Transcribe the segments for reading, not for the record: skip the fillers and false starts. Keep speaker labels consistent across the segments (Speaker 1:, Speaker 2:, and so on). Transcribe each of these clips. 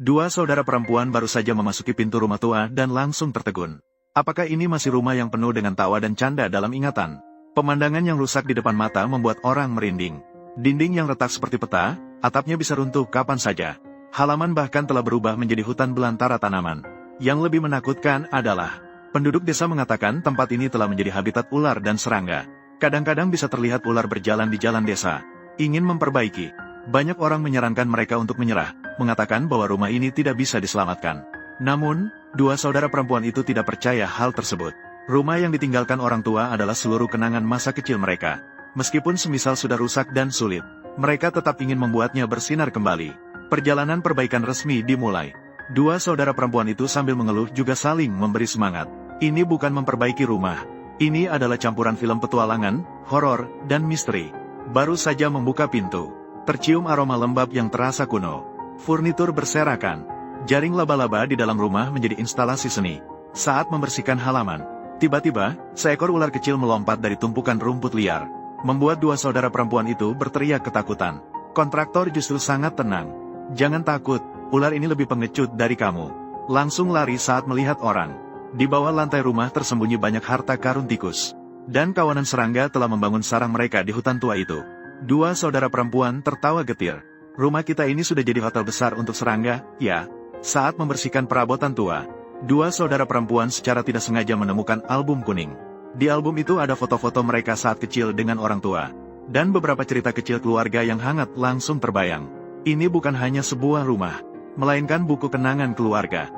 Speaker 1: Dua saudara perempuan baru saja memasuki pintu rumah tua dan langsung tertegun. Apakah ini masih rumah yang penuh dengan tawa dan canda dalam ingatan? Pemandangan yang rusak di depan mata membuat orang merinding. Dinding yang retak seperti peta, atapnya bisa runtuh kapan saja. Halaman bahkan telah berubah menjadi hutan belantara tanaman. Yang lebih menakutkan adalah, penduduk desa mengatakan tempat ini telah menjadi habitat ular dan serangga. Kadang-kadang bisa terlihat ular berjalan di jalan desa. Ingin memperbaiki. Banyak orang menyarankan mereka untuk menyerah, mengatakan bahwa rumah ini tidak bisa diselamatkan. Namun, dua saudara perempuan itu tidak percaya hal tersebut. Rumah yang ditinggalkan orang tua adalah seluruh kenangan masa kecil mereka. Meskipun semisal sudah rusak dan sulit, mereka tetap ingin membuatnya bersinar kembali. Perjalanan perbaikan resmi dimulai. Dua saudara perempuan itu sambil mengeluh juga saling memberi semangat. Ini bukan memperbaiki rumah. Ini adalah campuran film petualangan, horor, dan misteri. Baru saja membuka pintu, tercium aroma lembab yang terasa kuno. Furnitur berserakan. Jaring laba-laba di dalam rumah menjadi instalasi seni. Saat membersihkan halaman, tiba-tiba, seekor ular kecil melompat dari tumpukan rumput liar. Membuat dua saudara perempuan itu berteriak ketakutan. Kontraktor justru sangat tenang. Jangan takut, ular ini lebih pengecut dari kamu. Langsung lari saat melihat orang. Di bawah lantai rumah tersembunyi banyak harta karun tikus. Dan kawanan serangga telah membangun sarang mereka di hutan tua itu. Dua saudara perempuan tertawa getir. Rumah kita ini sudah jadi hotel besar untuk serangga, ya? Saat membersihkan perabotan tua, dua saudara perempuan secara tidak sengaja menemukan album kuning. Di album itu ada foto-foto mereka saat kecil dengan orang tua. Dan beberapa cerita kecil keluarga yang hangat langsung terbayang. Ini bukan hanya sebuah rumah, melainkan buku kenangan keluarga.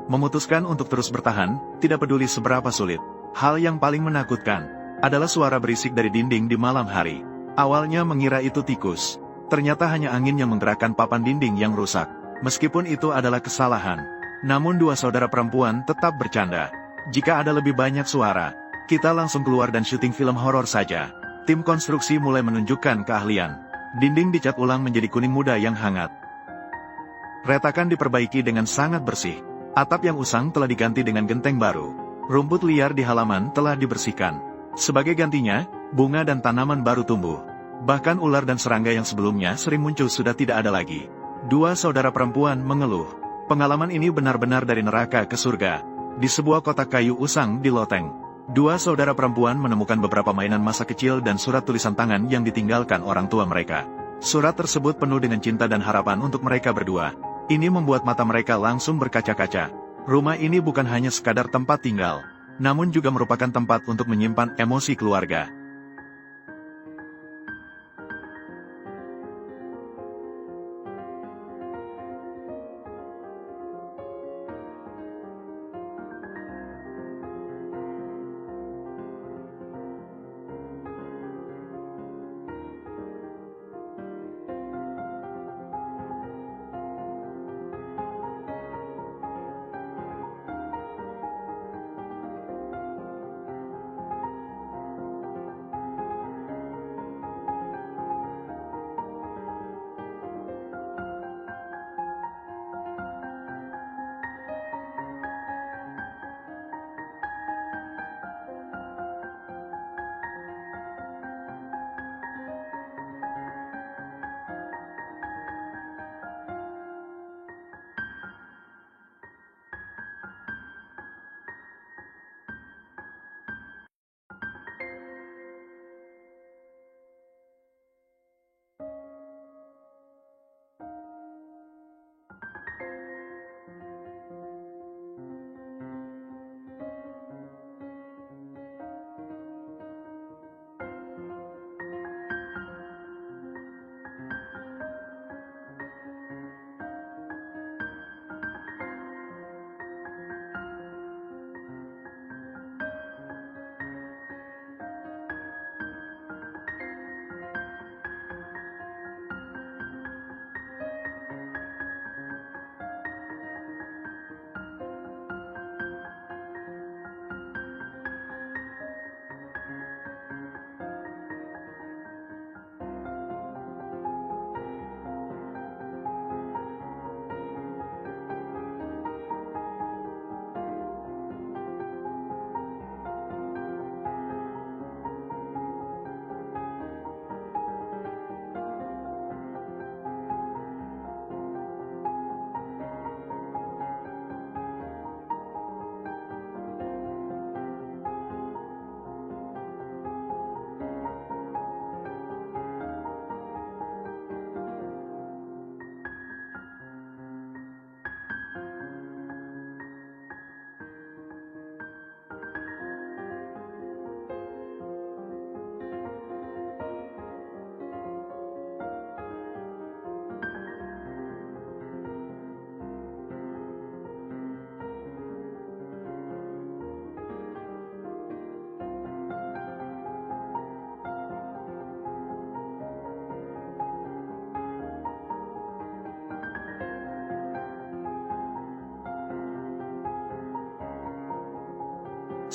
Speaker 1: Memutuskan untuk terus bertahan, tidak peduli seberapa sulit. Hal yang paling menakutkan adalah suara berisik dari dinding di malam hari. Awalnya mengira itu tikus. Ternyata hanya angin yang menggerakkan papan dinding yang rusak. Meskipun itu adalah kesalahan, namun dua saudara perempuan tetap bercanda. Jika ada lebih banyak suara, kita langsung keluar dan syuting film horor saja. Tim konstruksi mulai menunjukkan keahlian. Dinding dicat ulang menjadi kuning muda yang hangat. Retakan diperbaiki dengan sangat bersih. Atap yang usang telah diganti dengan genteng baru. Rumput liar di halaman telah dibersihkan. Sebagai gantinya, bunga dan tanaman baru tumbuh. Bahkan ular dan serangga yang sebelumnya sering muncul sudah tidak ada lagi. Dua saudara perempuan mengeluh. Pengalaman ini benar-benar dari neraka ke surga. Di sebuah kotak kayu usang di loteng, dua saudara perempuan menemukan beberapa mainan masa kecil dan surat tulisan tangan yang ditinggalkan orang tua mereka. Surat tersebut penuh dengan cinta dan harapan untuk mereka berdua. Ini membuat mata mereka langsung berkaca-kaca. Rumah ini bukan hanya sekadar tempat tinggal, namun juga merupakan tempat untuk menyimpan emosi keluarga.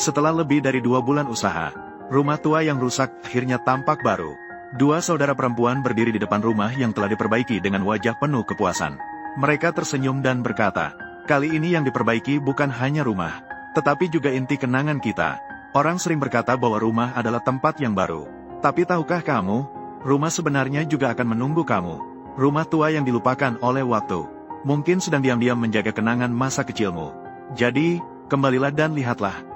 Speaker 1: Setelah lebih dari 2 bulan usaha, rumah tua yang rusak akhirnya tampak baru. 2 saudara perempuan berdiri di depan rumah yang telah diperbaiki dengan wajah penuh kepuasan. Mereka tersenyum dan berkata, "Kali ini yang diperbaiki bukan hanya rumah, tetapi juga inti kenangan kita." Orang sering berkata bahwa rumah adalah tempat yang baru. Tapi tahukah kamu, rumah sebenarnya juga akan menunggu kamu. Rumah tua yang dilupakan oleh waktu, mungkin sedang diam-diam menjaga kenangan masa kecilmu. Jadi, kembalilah dan lihatlah.